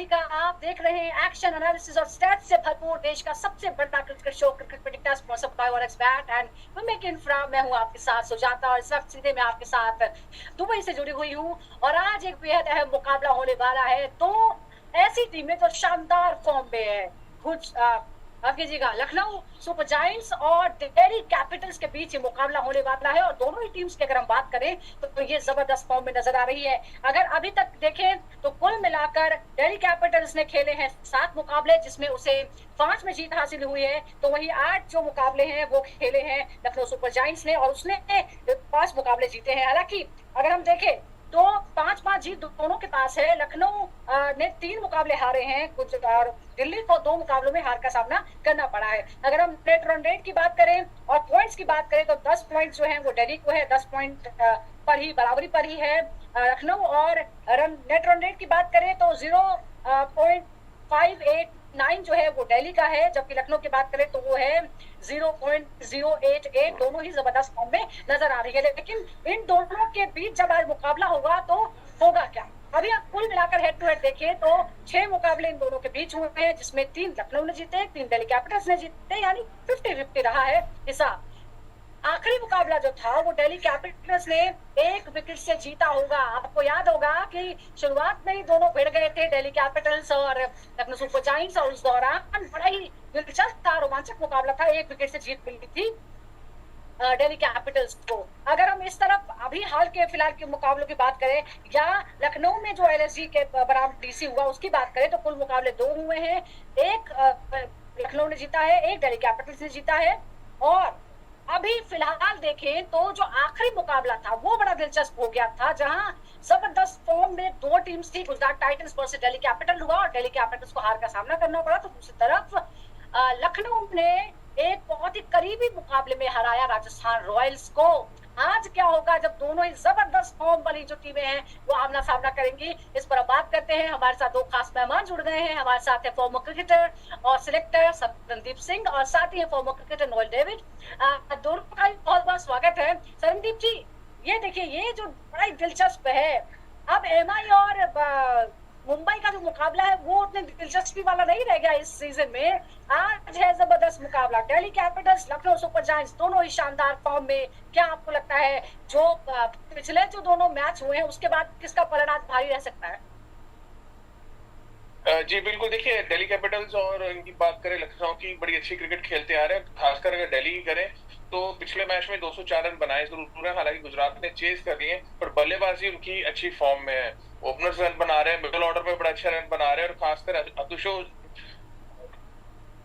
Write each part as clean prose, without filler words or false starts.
अभी का आप देख रहे हैं एक्शन एनालिसिस और स्टैट्स से भरपूर देश का सबसे बड़ा cricket show cricket predictor sponsored by OLX bat and विमेक इन्फ्रा। मैं हूं आपके साथ सुजाता और इस वक्त सीधे मैं आपके साथ दुबई से जुड़ी हुई हूं और आज एक बेहद अहम मुकाबला होने वाला है। तो ऐसी टीमें जो शानदार फॉर्म में है, कुछ आप कीजिएगा, लखनऊ सुपर जायंट्स और दिल्ली कैपिटल्स के बीच ये मुकाबला होने वाला है और दोनों ही टीम्स की अगर हम बात करें तो ये जबरदस्त फॉर्म में नजर आ रही है। अगर अभी तक देखें तो कुल मिलाकर दिल्ली कैपिटल्स ने खेले हैं 7 मुकाबले जिसमें उसे 5 में जीत हासिल हुई है, तो वही 8 जो मुकाबले हैं वो खेले हैं लखनऊ सुपर जायंट्स ने और उसने 5 मुकाबले जीते हैं। हालांकि अगर हम देखें तो 5-5 जीत दोनों के पास है। लखनऊ ने 3 मुकाबले हारे हैं कुछ और दिल्ली को 2 मुकाबलों में हार का सामना करना पड़ा है। अगर हम नेट रन रेट की बात करें और पॉइंट्स की बात करें तो 10 पॉइंट जो है वो दिल्ली को है, 10 पॉइंट पर ही बराबरी पर ही है लखनऊ। और नेट रन रेट की बात करें तो 0.589 जो है वो दिल्ली का है, जबकि लखनऊ की बात करें तो वो है 0.088। दोनों ही जबरदस्त फॉर्म में नजर आ रही है। लेकिन इन दोनों के बीच जब आज मुकाबला होगा तो होगा क्या? अभी आप कुल मिलाकर हेड टू हेड देखें तो 6 मुकाबले इन दोनों के बीच हुए हैं जिसमें 3 लखनऊ ने जीते, 3 दिल्ली कैपिटल्स ने जीते, यानी 50-50 रहा है हिसाब। आखिरी मुकाबला जो था वो दिल्ली कैपिटल्स ने 1 विकेट से जीता होगा। आपको याद होगा कि शुरुआत में ही दोनों भिड़ गए थे, दिल्ली कैपिटल्स और लखनऊ सुपर जायंट्स, और उस दौरान बड़ा ही दिलचस्प था, रोमांचक मुकाबला था। 1 विकेट से जीत मिली थी दिल्ली कैपिटल्स को। अगर हम इस तरफ अभी हाल के फिलहाल के मुकाबलों की बात करें या लखनऊ में जो एलएसजी के बराबर डीसी हुआ उसकी बात करें तो कुल मुकाबले 2 हुए हैं। 1 लखनऊ ने जीता है, 1 दिल्ली कैपिटल्स ने जीता है। और अभी फिलहाल देखें तो जो आखिरी मुकाबला था वो बड़ा दिलचस्प हो गया था, जहां जबरदस्त फॉर्म में 2 टीम्स थी। Gujarat Titans versus Delhi capital हुआ और दिल्ली कैपिटल्स को हार का सामना करना पड़ा। तो दूसरी तरफ लखनऊ ने एक बहुत ही करीबी मुकाबले में हराया राजस्थान रॉयल्स को। आज क्या होगा जब दोनों ही जबरदस्त फॉर्म वाली जो टीमें हैं वो आमना सामना करेंगी, इस पर बात करते हैं। हमारे साथ 2 खास मेहमान जुड़ गए हैं। हमारे साथ है फॉर्मर क्रिकेटर और सिलेक्टर सरनदीप सिंह और साथ ही है फॉर्मर क्रिकेटर नोएल डेविड। दोनों का बहुत बहुत स्वागत है। सरनदीप जी, ये देखिए, ये जो बड़ा ही दिलचस्प है, अब एमआई और मुंबई का जो मुकाबला है वो उतने दिलचस्पी वाला नहीं रह गया इस सीजन में। आज है जबरदस्त मुकाबला, Delhi Capitals Lucknow super giants, दोनों ही शानदार फॉर्म में। क्या आपको लगता है जो पिछले जो दोनों मैच हुए हैं उसके बाद किसका परिणाम भारी रह सकता है? जी बिल्कुल, देखिए दिल्ली कैपिटल्स और इनकी बात करें, लखनऊ की बड़ी अच्छी क्रिकेट खेलते आ रहे हैं। खासकर अगर दिल्ली की करें तो पिछले मैच में 204 रन बनाए जरूर है, हालांकि गुजरात ने चेज कर लिए, पर बल्लेबाजी उनकी अच्छी फॉर्म में है। ओपनर्स रन बना रहे हैं, मिडिल ऑर्डर में बड़ा अच्छा रन बना रहे हैं और खासकर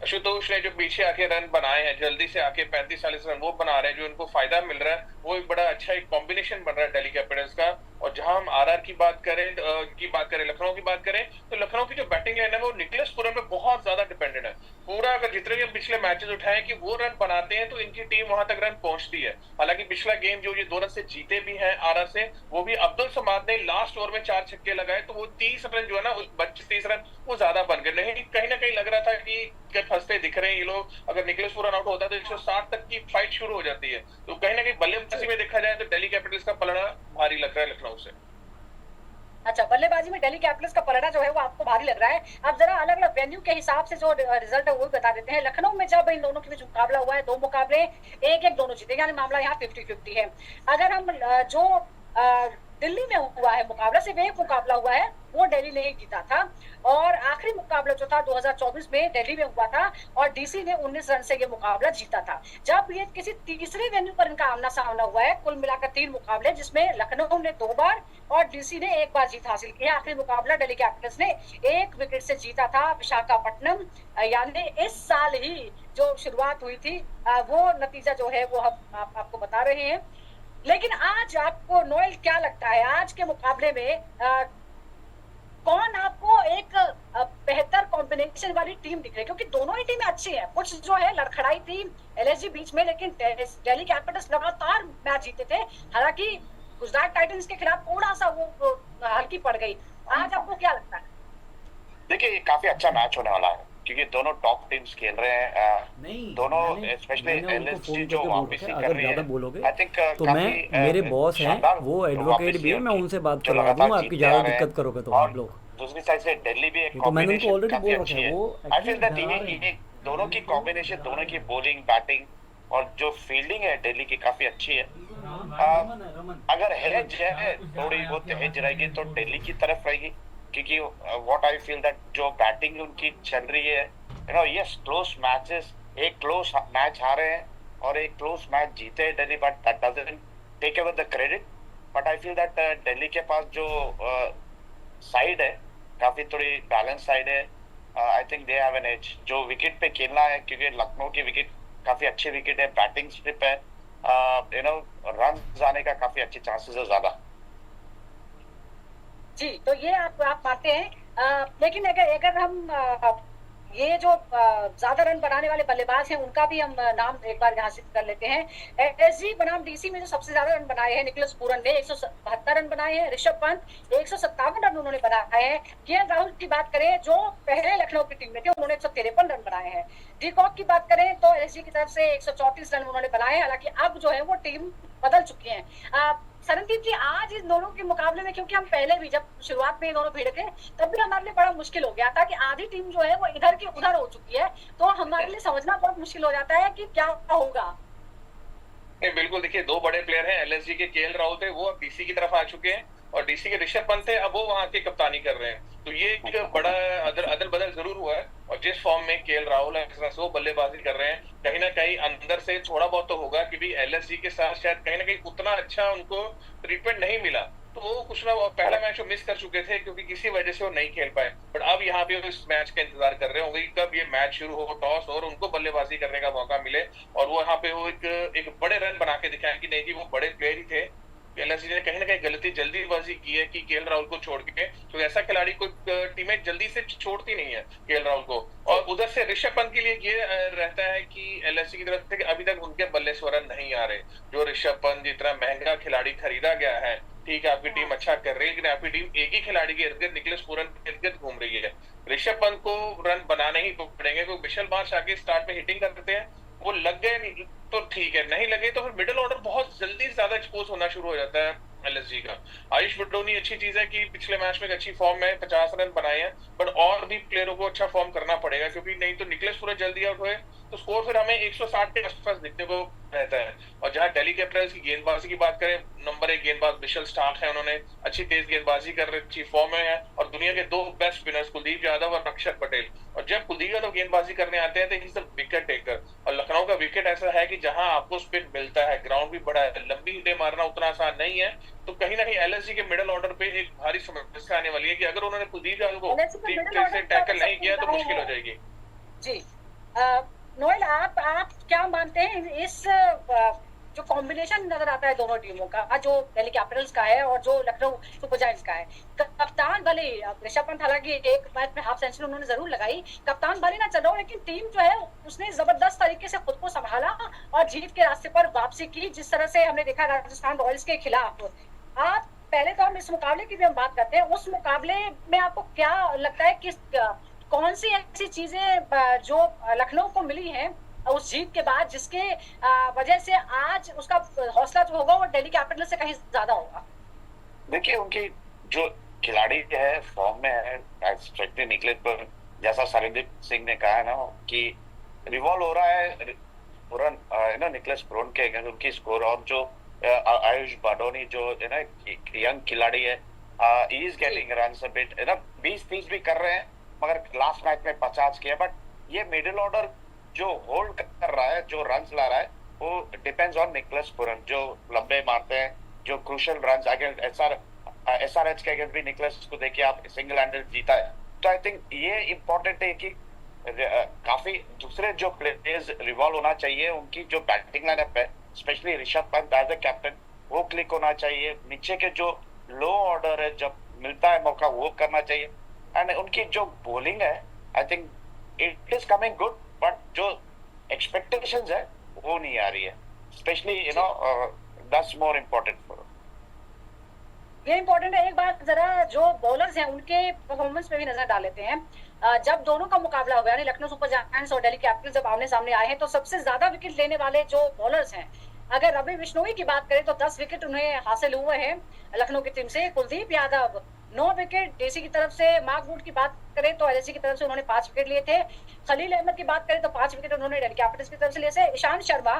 आशुतोष ने जो पीछे आके रन बनाए हैं, जल्दी से आके 35-40 रन वो बना रहे हैं, जो इनको फायदा मिल रहा है। वो एक बड़ा अच्छा एक कॉम्बिनेशन बन रहा है दिल्ली कैपिटल्स का। और जहां हम आरआर की बात करें, लखनऊ की बात करें, तो लखनऊ की जो बैटिंग लाइन है वो निकलस पुरन पे बहुत ज्यादा डिपेंडेंट है। पूरा अगर जितने भी पिछले मैचेस उठाए कि वो रन बनाते हैं तो इनकी टीम वहां तक रन पहुंचती है। हालांकि पिछला गेम जो ये 2 रन से जीते भी हैं आरआर से, वो भी अब्दुल समाद ने लास्ट ओवर में 4 छक्के लगाए, तो वो 30 रन जो है ना, 30 रन वो ज्यादा बन गए। नहीं, कहीं ना कहीं लग रहा था कि फंसते दिख रहे हैं ये लोग। अगर निकलस पुरन आउट होता है तो 160 तक की फाइट शुरू हो जाती है। तो कहीं ना कहीं बल्लेबाजी में देखा जाए तो दिल्ली कैपिटल्स का पलड़ा भारी लग रहा है लखनऊ से। अच्छा, बल्लेबाजी में दिल्ली कैपिटल्स का पलड़ा जो है वो आपको भारी लग रहा है। अब जरा अलग अलग वेन्यू के हिसाब से जो रिजल्ट है वो बता देते हैं। लखनऊ में जब इन दोनों के बीच मुकाबला हुआ है 2 मुकाबले 1-1 दोनों जीते, यानी मामला यहाँ 50-50 है। अगर हम जो दिल्ली में हुआ है मुकाबला, सिर्फ 1 मुकाबला हुआ है, वो दिल्ली ने ही जीता था। और आखिरी मुकाबला जो था 2024 में दिल्ली में हुआ था और डीसी ने 19 रन से ये मुकाबला जीता था। जब ये किसी तीसरे वेन्यू पर इनका आमना सामना हुआ है, कुल मिलाकर 3 मुकाबले जिसमें लखनऊ ने 2 बार और डीसी ने 1 बार जीत हासिल की। आखिरी मुकाबला दिल्ली कैपिटल्स ने 1 विकेट से जीता था विशाखापट्टनम, यानी इस साल ही जो शुरुआत हुई थी वो नतीजा जो है वो हम आपको बता रहे हैं। लेकिन आज आपको नोएल क्या लगता है, आज के मुकाबले में कौन आपको एक बेहतर कॉम्बिनेशन वाली टीम दिख रही है? क्योंकि दोनों ही टीमें अच्छी हैं, कुछ जो है लड़खड़ाई थी एलएसजी बीच में, लेकिन दिल्ली कैपिटल्स लगातार मैच जीते थे। हालांकि गुजरात टाइटंस के खिलाफ थोड़ा सा वो हल्की पड़ गई। आज आपको क्या लगता है? देखिए, ये काफी अच्छा मैच होने वाला है क्योंकि दोनों टॉप टीम्स खेल रहे हैं। दोनों स्पेशली एलएसजी जो वापसी कर रही है, आई थिंक तो मैं, मेरे बॉस हैं वो एडवोकेट भी है, मैं उनसे बात करवा दूंगा। आपकी ज्यादा दिक्कत करोगे तो आप लोग दूसरी साइड से दिल्ली भी एक तो मैंने उनको कॉम्बिनेशन ऑलरेडी काफी बोल रखा अच्छी है, है। वो आई फील दैट डरा रहे ये दोनों की कॉम्बिनेशन, दोनों की बॉलिंग बैटिंग और जो फील्डिंग है दिल्ली की काफी अच्छी है। अगर हेज है, थोड़ी बहुत हेज रहेगी तो दिल्ली की तरफ रहेगी, क्योंकि व्हाट आई फील दैट जो बैटिंग उनकी चल रही है, यस क्लोज मैचेस, एक क्लोज मैच हारे हैं और एक क्लोज मैच जीते हैं Delhi, but that doesn't take away the credit. But I feel that Delhi के पास जो साइड है काफी थोड़ी बैलेंस साइड है। I think they have an edge जो विकेट पे खेलना है, क्योंकि लखनऊ की विकेट काफी अच्छी विकेट है, बैटिंग स्लिप है, रन आने का काफी अच्छे चांसेस है ज्यादा। जी, तो ये आप मानते हैं, लेकिन अगर अगर हम ये जो ज्यादा रन बनाने वाले बल्लेबाज हैं उनका भी हम नाम एक बार यहाँ से कर लेते हैं। एसजी बनाम डीसी में जो सबसे ज्यादा रन बनाए हैं निकोलस पूरन ने 172 रन बनाए हैं। ऋषभ पंत 157 रन उन्होंने बनाए हैं। केएल राहुल की बात करें जो पहले लखनऊ की टीम में थे, उन्होंने 153 रन बनाए हैं। डीकॉक की बात करें तो एसजी की तरफ से 134 रन उन्होंने बनाए हैं। हालांकि अब जो है वो टीम बदल चुकी है। सरनदीप जी, आज इन दोनों के मुकाबले में, क्योंकि हम पहले भी जब शुरुआत में ये दोनों भिड़े थे तब भी हमारे लिए बड़ा मुश्किल हो गया था कि आधी टीम जो है वो इधर की उधर हो चुकी है, तो हमारे लिए समझना बहुत मुश्किल हो जाता है कि क्या होगा। बिल्कुल, देखिए दो बड़े प्लेयर हैं, एलएसजी के केएल राहुल थे, वो अब डीसी की तरफ आ चुके हैं, और डीसी के ऋषभ पंत थे, अब वो वहां की कप्तानी कर रहे हैं। तो ये एक बड़ा अदल बदल जरूर हुआ है। और जिस फॉर्म में केएल राहुल है, वो बल्लेबाजी कर रहे हैं, कहीं ना कहीं अंदर से थोड़ा बहुत तो होगा कि भी एलएसजी के साथ शायद कहीं ना कहीं उतना अच्छा उनको ट्रीटमेंट नहीं मिला, तो वो कुछ ना पहला मैच वो मिस कर चुके थे क्योंकि किसी वजह से वो नहीं खेल पाए। बट अब यहाँ पे वो इस मैच का इंतजार कर रहे होंगे कब ये मैच शुरू हो, टॉस और उनको बल्लेबाजी करने का मौका मिले, और वो यहाँ पे वो एक बड़े रन बना के दिखाएं कि नहीं जी वो बड़े प्लेयर ही थे। एलएसजी ने कहीं ना कहीं गलती जल्दीबाजी की है कि केएल राहुल को छोड़ के, तो ऐसा खिलाड़ी को टीमें जल्दी से छोड़ती नहीं है केएल राहुल को। और उधर से ऋषभ पंत के लिए ये रहता है कि एलएसजी की तरफ से अभी तक उनके बल्ले से रन नहीं आ रहे। जो ऋषभ पंत जितना महंगा खिलाड़ी खरीदा गया है, ठीक है आपकी टीम अच्छा कर रही है, लेकिन आपकी टीम एक ही खिलाड़ी के इर्द गिर्द निकोलस पूरन के इर्द गिर्द घूम रही है। ऋषभ पंत को रन बनाने ही पड़ेंगे, क्योंकि मिशेल मार्श आके स्टार्ट में हिटिंग करते हैं, वो लग गए तो ठीक है, नहीं लगे तो फिर मिडिल ऑर्डर बहुत जल्दी ज्यादा एक्सपोज होना शुरू हो जाता है एलएसजी का। आयुष बडोनी अच्छी चीज है कि पिछले मैच में अच्छी फॉर्म में 50 रन बनाए हैं, बट और भी प्लेयरों को अच्छा फॉर्म करना पड़ेगा, क्योंकि नहीं तो निकोलस पूरन जल्दी आउट हुए तो स्कोर फिर हमें 160 के आसपास दिखने को रहता है। और जहां दिल्ली कैपिटल्स की गेंदबाजी की बात करें, नंबर 1 गेंदबाज मिशेल स्टार्क है, उन्होंने अच्छी तेज गेंदबाजी कर रही, अच्छी फॉर्म में है, और दुनिया के दो बेस्ट स्पिनर्स कुलदीप यादव और अक्षर पटेल। और जब कुलदीप यादव गेंदबाजी करने आते हैं तो ही सब विकेट टेकर, और लखनऊ का विकेट ऐसा है कि जहां आपको स्पिन मिलता है, ग्राउंड भी बड़ा है, लंबी हिटें मारना उतना आसान नहीं है, तो कहीं ना कहीं एलएसजी के मिडिल ऑर्डर पे एक भारी समस्या आने वाली है कि अगर उन्होंने कुलदीप यादव को ठीक से टैकल नहीं किया तो मुश्किल हो जाएगी। जी, नोएल, आप क्या मानते हैं इस जो कॉम्बिनेशन नजर आता है दोनों टीमों का, जो दिल्ली कैपिटल्स का है और जो लखनऊ सुपर जायंट्स का है? कप्तान भले ऋषभ पंत, हालांकि एक मैच में हाफ सेंचुरी उन्होंने जरूर लगाई, कप्तान भले ना चल रहा हो, लेकिन टीम जो है उसने जबरदस्त तरीके से खुद को संभाला और जीत के रास्ते पर वापसी की, जिस तरह से हमने देखा राजस्थान रॉयल्स के खिलाफ। आप पहले तो हम इस मुकाबले की भी हम बात करते हैं, उस मुकाबले में आपको क्या लगता है कि कौन सी ऐसी चीजें जो लखनऊ को मिली हैं उस जीत के बाद, जिसके वजह से आज उसका हौसला जो होगा वो दिल्ली कैपिटल से कहीं ज्यादा होगा? देखिए उनकी जो खिलाड़ी है फॉर्म में है, निकलेस पर जैसा सरनदीप सिंह ने कहा है ना कि रिवॉल्व हो रहा है पूरन निकोलस पूरन के अगेंस्ट उनकी स्कोर, और जो आयुष बडोनी जो है ना यंग खिलाड़ी है, he is getting runs a bit, 20-30 भी कर रहे हैं, मगर लास्ट मैच में 50 किया। बट ये मिडिल ऑर्डर जो होल्ड कर रहा है, जो रन्स ला रहा है, वो डिपेंड्स ऑन निकोलस पूरन, जो लंबे मारते हैं, जो क्रूशियल रन्स अगेंस्ट एसआरएच के अगेंस्ट भी निकोलस को देखिए आप सिंगल हैंडेड जीता है। तो आई थिंक ये इम्पोर्टेंट है कि काफी दूसरे जो प्लेयर्स रिवॉल्व होना चाहिए, उनकी जो बैटिंग लाइनअप है, specially Rishabh Pant as a captain, वो क्लिक होना चाहिए। नीचे के जो लो ऑर्डर है, जब मिलता है मौका वो करना चाहिए। एंड उनकी जो बॉलिंग है, I think it is coming good, but जो एक्सपेक्टेशंस है वो नहीं आ रही है, specially that's more important for ये इम्पोर्टेंट है। एक बात जरा जो बॉलर्स हैं उनके परफॉर्मेंस पे भी नजर डाल लेते हैं। जब दोनों का मुकाबला हुआ, यानी लखनऊ सुपर जायंट्स और दिल्ली कैपिटल्स जब आमने सामने आए हैं, तो सबसे ज्यादा विकेट लेने वाले जो बॉलर्स हैं, अगर रवि बिश्नोई की बात करें तो 10 विकेट उन्हें हासिल हुए हैं लखनऊ की टीम से। कुलदीप यादव 9 विकेट डीसी की तरफ से। मार्क वुड की बात करें तो एलएसजी की तरफ से उन्होंने 5 विकेट लिए थे। खलील अहमद की बात करें तो 5 विकेट उन्होंने दिल्ली कैपिटल्स की तरफ से लिए थे। ईशांत शर्मा,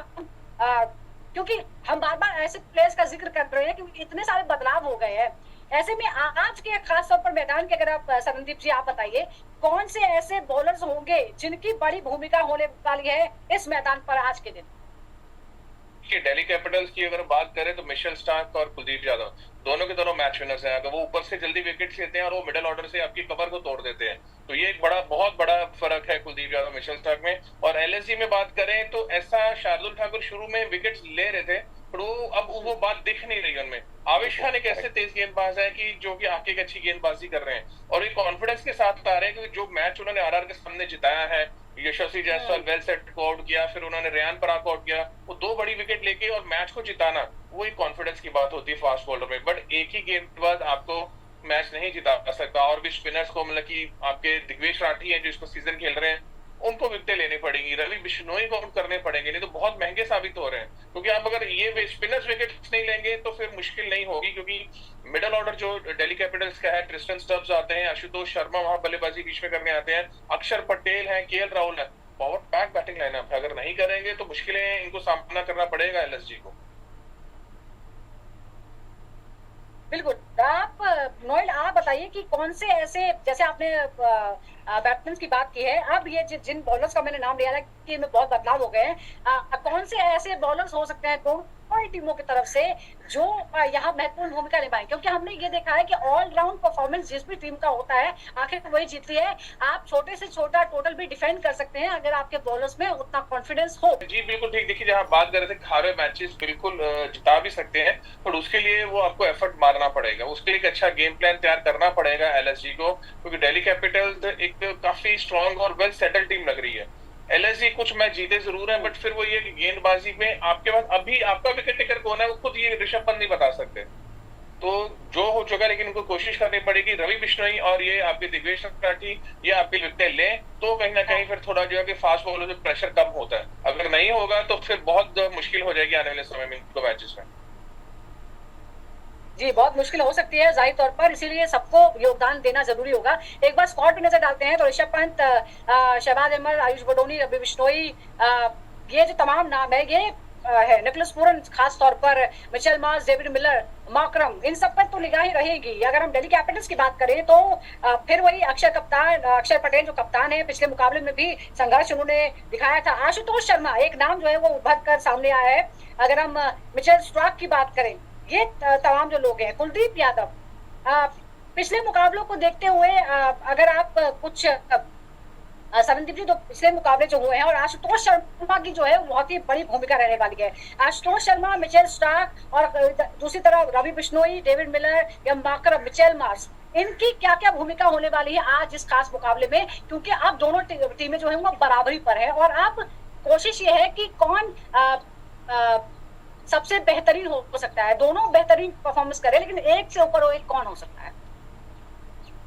क्योंकि हम बार बार ऐसे प्लेयर्स का जिक्र कर रहे हैं क्योंकि इतने सारे बदलाव हो गए हैं, ऐसे में आज के खास तौर पर मैदान के अगर आप सरनदीप जी आप बताइए कौन से ऐसे बॉलर्स होंगे जिनकी बड़ी भूमिका होने वाली है इस मैदान पर आज के दिन? कि दिल्ली कैपिटल्स की अगर बात करें तो मिशेल स्टार्क और कुलदीप यादव दोनों के दोनों मैच विनर्स हैं। अगर वो ऊपर से जल्दी विकेट लेते हैं और वो मिडिल ऑर्डर से आपकी कवर को तोड़ देते हैं, तो ये एक बहुत बड़ा फर्क है कुलदीप यादव मिशेल स्टार्क में। और एलएसजी में बात करें तो ऐसा शार्दुल ठाकुर शुरू में विकेट ले रहे थे, पर अब वो बात दिख नहीं रही उनमें। आवेश खान एक ऐसे तेज गेंदबाज है कि जो कि आगे अच्छी गेंदबाजी कर रहे हैं और ये कॉन्फिडेंस के साथ आ रहे हैं, क्योंकि जो मैच उन्होंने आरआर के सामने जिताया है, यशस्वी जायसवाल वेल सेट को आउट किया, फिर उन्होंने रेयान पराग को आउट किया, वो 2 बड़ी विकेट लेके और मैच को जिताना, वो एक कॉन्फिडेंस की बात होती है फास्ट बॉलर में। बट एक ही गेंदबाज आपको मैच नहीं जिता सकता, और भी स्पिनर्स को मतलब कि आपके दिग्वेश राठी है जो इसको सीजन खेल रहे हैं, उनको विकेटें लेनी पड़ेंगी, रवि बिश्नोई को आउट करने पड़ेंगे, नहीं तो बहुत महंगे साबित हो रहे हैं। क्योंकि आप अगर ये स्पिनर्स विकेट्स नहीं लेंगे तो फिर मुश्किल नहीं होगी, क्योंकि मिडिल ऑर्डर जो दिल्ली कैपिटल्स का है, ट्रिस्टन स्टब्स आते हैं, आशुतोष शर्मा वहां बल्लेबाजी बीच में करने आते हैं, अक्षर पटेल है, केएल राहुल है, पावर पैक बैटिंग लाइनअप है। अगर नहीं करेंगे तो मुश्किलें इनको सामना करना पड़ेगा एलएसजी को। बिल्कुल। आप नोएल आप बताइए कि कौन से ऐसे, जैसे आपने बैट्समैन की बात की है, अब ये जिन बॉलर्स का मैंने नाम लिया था कि इनमें बहुत बदलाव हो गए हैं, कौन से ऐसे बॉलर्स हो सकते हैं दोनों टीमों की तरफ से जो यहाँ महत्वपूर्ण भूमिका निभाएं? क्योंकि हमने ये देखा है कि ऑलराउंड परफॉर्मेंस जिस भी टीम का होता है आखिर वही जीतती है। आप छोटे से छोटा टोटल भी डिफेंड कर सकते हैं अगर आपके बॉलर्स में उतना कॉन्फिडेंस हो। जी बिल्कुल ठीक। देखिए, जहां बात कर रहे थे खारे मैचेस बिल्कुल जिता भी सकते हैं, पर उसके लिए वो आपको एफर्ट मारना पड़ेगा, उसके लिए एक अच्छा गेम प्लान तैयार करना पड़ेगा एलएसजी को, क्योंकि दिल्ली कैपिटल्स एक काफी स्ट्रॉन्ग और वेल सेटल्ड टीम लग रही है। एलएसजी कुछ मैच जीते जरूर है, बट फिर वो ये गेंदबाजी में आपके पास अभी आपका विकेट टेकर कौन है वो खुद ये ऋषभ पंत नहीं बता सकते। तो जो हो चुका है, लेकिन उनको कोशिश करनी पड़ेगी रवि बिश्नोई और ये आपके दिग्वेश राठी ये आपकी विकेट ले, तो कहीं ना कहीं फिर थोड़ा जो है कि फास्ट बॉलर में प्रेशर कम होता है। अगर नहीं होगा तो फिर बहुत मुश्किल हो जाएगी आने वाले समय में इनको मैचेस में। जी, बहुत मुश्किल हो सकती है जाहिर तौर पर, इसीलिए सबको योगदान देना जरूरी होगा। एक बार स्क्वाड पे नजर डालते हैं तो ऋषभ पंत, शहबाज अहमद, आयुष बडोनी, रवि बिश्नोई, ये जो तमाम नाम है ये है, निकोलस पूरन खास तौर पर, Mitchell Marsh, David Miller, Markram, इन सब पर तो निगाहें रहेगी। अगर हम दिल्ली कैपिटल्स की बात करें तो फिर वही अक्षर पटेल जो कप्तान है, पिछले मुकाबले में भी संघर्ष उन्होंने दिखाया था। आशुतोष शर्मा एक नाम जो है वो उभर कर सामने आया है। अगर हम मिचेल स्टार्क की बात करें, ये तमाम जो लोग हैं, कुलदीप यादव, पिछले मुकाबलों को देखते हुए अगर आप कुछ सरनदीप जी तो पिछले मुकाबले जो हुए हैं, और आशुतोष शर्मा की जो है बहुत ही बड़ी भूमिका रहने वाली है। आशुतोष शर्मा, मिचेल स्टार्क और दूसरी तरफ रवि बिश्नोई, डेविड मिलर या मार्करम, मिचेल मार्श, इनकी क्या क्या भूमिका होने वाली है आज इस खास मुकाबले में? क्योंकि अब दोनों टीमें जो है वो बराबरी पर है और अब कोशिश ये है कि कौन सबसे बेहतरीन हो सकता है। दोनों बेहतरीन परफॉर्मेंस करे, लेकिन एक से ऊपर वो एक कौन हो सकता है?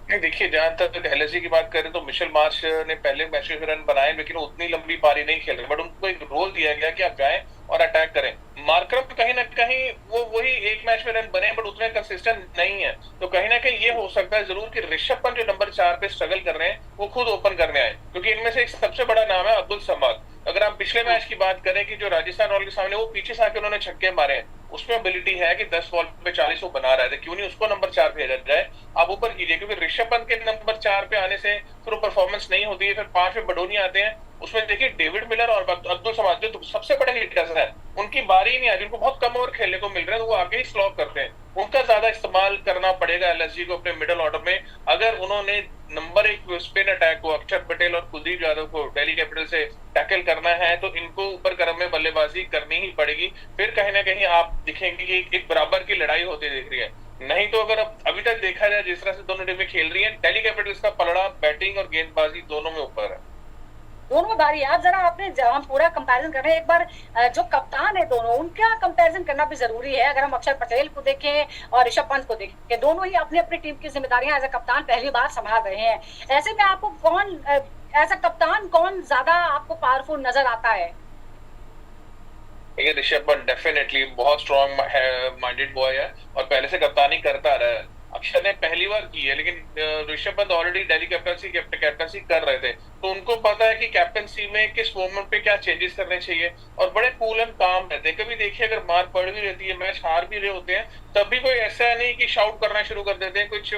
नहीं, देखिए, जहां तक एलएसजी की बात करें तो मिशेल मार्श ने पहले मैच में रन बनाए, लेकिन उतनी लंबी पारी नहीं खेल रहे, बट उनको एक रोल दिया गया कि आप जाएं और अटैक करें। मार्करम कहीं ना कहीं वो वही एक मैच में रन बने, बट उतने कंसिस्टेंट नहीं है, तो कहीं ना कहीं ये हो सकता है जरूर कि ऋषभ पंत जो नंबर 4 पे स्ट्रगल कर रहे हैं वो खुद ओपन करने आए, क्योंकि इनमें से एक सबसे बड़ा नाम है अब्दुल समाद। अगर आप पिछले मैच की बात करें कि जो राजस्थान रॉयल के सामने वो पीछे से आके उन्होंने छक्के मारे हैं, उसमें एबिलिटी है कि 10 बॉल पे 40 वो बना रहे थे, क्यों नहीं उसको नंबर 4 भेजा जाए, आप ऊपर कीजिए। क्योंकि ऋषभ पंत के नंबर 4 पे आने से फिर वो परफॉर्मेंस नहीं होती है। फिर 5 में बडोनी आते हैं, उसमें देखिए डेविड मिलर और अब्दुल समाद जो सबसे बड़े हिटर्स हैं, उनकी बारी ही नहीं आई, उनको बहुत कम ओवर खेलने को मिल रहे हैं, तो वो आगे ही स्लॉप करते हैं। उनका ज्यादा इस्तेमाल करना पड़ेगा एलएसजी को अपने मिडिल ऑर्डर में। अगर उन्होंने नंबर 1 स्पिन अटैक को अक्षर पटेल और कुलदीप यादव को दिल्ली कैपिटल से टैकल करना है, तो इनको ऊपर क्रम में बल्लेबाजी करनी ही पड़ेगी। फिर कहीं ना कहीं आप दिखेंगे कि एक बराबर की लड़ाई होती दिख रही है। नहीं तो अगर अभी तक देखा जाए जिस तरह से दोनों टीमें खेल रही है, दिल्ली कैपिटल्स का पलड़ा बैटिंग और गेंदबाजी दोनों में ऊपर है, दोनों में भारी। आप जरा आपने हम पूरा कंपैरिजन कर रहे हैं, एक बार जो कप्तान है दोनों, उनका कंपैरिजन करना भी जरूरी है। अगर हम अक्षर पटेल को देखें और ऋषभ पंत को देखें, दोनों ही अपनी अपनी टीम की जिम्मेदारियां एज ए कप्तान पहली बार संभाल रहे हैं। ऐसे में आपको कौन एज ए कप्तान कौन ज्यादा आपको पावरफुल नजर आता है? ऋषभ पंत डेफिनेटली बहुत स्ट्रॉन्ग माइंडेड बॉय है और पहले से कप्तानी करता रहा है। अक्षर ने पहली बार की है, लेकिन ऋषभ पंत ऑलरेडी दिल्ली कैप्टनसी कर रहे थे, तो उनको पता है कि कैप्टनसी में किस मोमेंट पे क्या चेंजेस करने चाहिए, और बड़े कूल एंड काम रहते हैं। कभी देखिए अगर मार पड़ भी रहती है, मैच हार भी रहे होते हैं, तब भी कोई ऐसा नहीं कि शाउट करना शुरू कर देते हैं कुछ,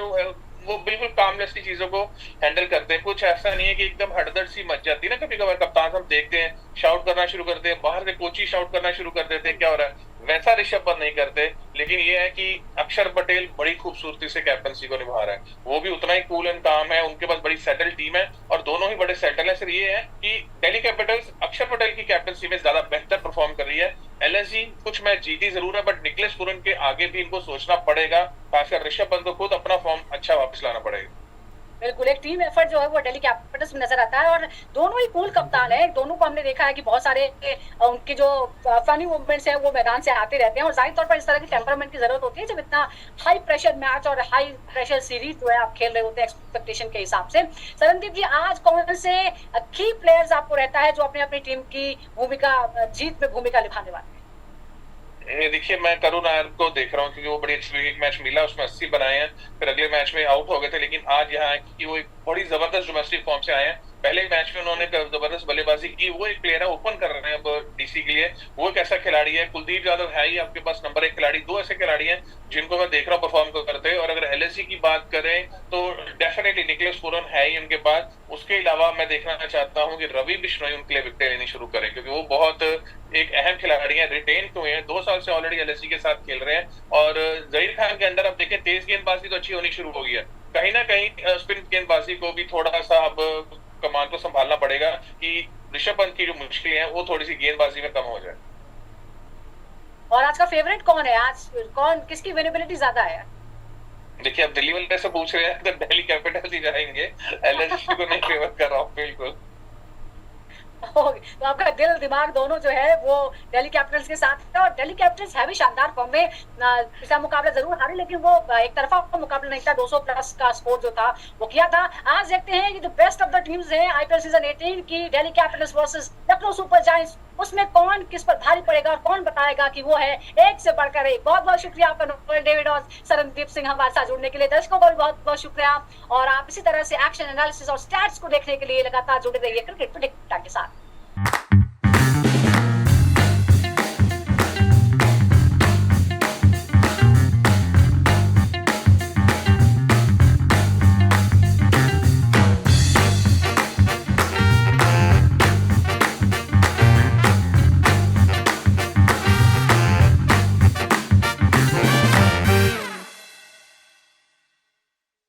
वो बिल्कुल कामलेसली चीजों को हैंडल करते हैं। कुछ ऐसा नहीं है कि एकदम हड़दड़ सी मच जाती है ना, कभी कभार कप्तान हम देखते हैं शाउट करना शुरू करते हैं, बाहर से कोच ही शाउट करना शुरू कर देते हैं, क्या हो रहा है, वैसा ऋषभ पंत नहीं करते। लेकिन ये है कि अक्षर पटेल बड़ी खूबसूरती से कैप्टनसी को निभा रहा है, वो भी उतना ही कूल एंड काम है, उनके पास बड़ी सेटल टीम है, और दोनों ही बड़े सेटल है। सिर्फ ये है कि दिल्ली कैपिटल्स अक्षर पटेल की कैप्टनसी में ज्यादा बेहतर परफॉर्म कर रही है। एलएसजी कुछ मैच जीती जरूर है, बट निकलेश पुरन के आगे भी इनको सोचना पड़ेगा, खासकर ऋषभ पंत को खुद अपना फॉर्म अच्छा वापस लाना पड़ेगा। बिल्कुल, एक टीम एफर्ट जो है वो दिल्ली कैपिटल्स में नजर आता है, और दोनों ही कूल कप्तान है। दोनों को हमने देखा है कि बहुत सारे उनके जो फनी मूवमेंट्स हैं वो मैदान से आते रहते हैं, और जाहिर तौर पर इस तरह की टेम्परामेंट की जरूरत होती है जब इतना हाई प्रेशर मैच और हाई प्रेशर सीरीज जो है आप खेल रहे होते हैं एक्सपेक्टेशन के हिसाब से। सरनदीप जी, आज कौन से की प्लेयर्स आपको रहता है जो अपनी अपनी टीम की भूमिका, जीत में भूमिका निभाने वाले हैं? ये देखिए, मैं करुण नायर को देख रहा हूँ, क्योंकि वो बड़ी अच्छी, एक मैच मिला उसमें 80 बनाए हैं, फिर अगले मैच में आउट हो गए थे, लेकिन आज यहाँ है कि वो एक बड़ी जबरदस्त डोमेस्टिक फॉर्म से आए हैं। पहले मैच में उन्होंने जबरदस्त बल्लेबाजी की, वो एक प्लेयर है, ओपन कर रहे हैं अब डीसी के लिए, वो एक ऐसा खिलाड़ी है। कुलदीप यादव है ही आपके पास नंबर 1 खिलाड़ी, दो ऐसे खिलाड़ी हैं जिनको मैं देख रहा हूँ परफॉर्म करते। और अगर एलएसजी की बात करें तो डेफिनेटली निकलेश पुरन है ही उनके पास। उसके अलावा मैं देखना चाहता हूँ कि रवि बिश्नोई उनके लिए विकेट लेनी शुरू करें, क्योंकि वो बहुत एक अहम खिलाड़ी है, रिटेन हुए हैं, 2 साल से ऑलरेडी एलएसजी के साथ खेल रहे हैं। और जहीर खान के अंदर अब देखें तेज गेंदबाजी तो अच्छी होनी शुरू हो गई है, कहीं ना कहीं स्पिन गेंदबाजी को भी थोड़ा सा अब कमान को संभालना पड़ेगा कि ऋषभ पंत की जो मुश्किलें हैं वो थोड़ी सी गेंदबाजी में कम हो जाए। और आज का फेवरेट कौन है? आज कौन, किसकी विनेबिलिटी ज्यादा है? देखिए, अब दिल्ली वाले से पूछ रहे हैं तो दिल्ली कैपिटल्स ही जाएंगे, एलएसजी को नहीं फेवर कर रहा हूँ बिल्कुल। तो आपका दिल दिमाग दोनों जो है वो दिल्ली कैपिटल्स के साथ है, और दिल्ली कैपिटल्स है भी शानदार फॉर्म में। पिछला मुकाबला जरूर हारी, लेकिन वो एक तरफा मुकाबला नहीं था, 200 प्लस का स्कोर जो था वो किया था। आज देखते हैं कि जो बेस्ट ऑफ द टीम्स है आईपीएल सीजन 18 की, Delhi Capitals versus Lucknow super giants, उसमें कौन किस पर भारी पड़ेगा और कौन बताएगा कि वो है एक से बढ़कर एक। बहुत बहुत शुक्रिया आपका नोएल डेविड और सरनदीप सिंह हमारे साथ जुड़ने के लिए। दर्शकों को भी बहुत बहुत शुक्रिया, और आप इसी तरह से एक्शन एनालिसिस और स्टैट्स को देखने के लिए लगातार जुड़े रहिए क्रिकेट प्रेडिक्टर के साथ।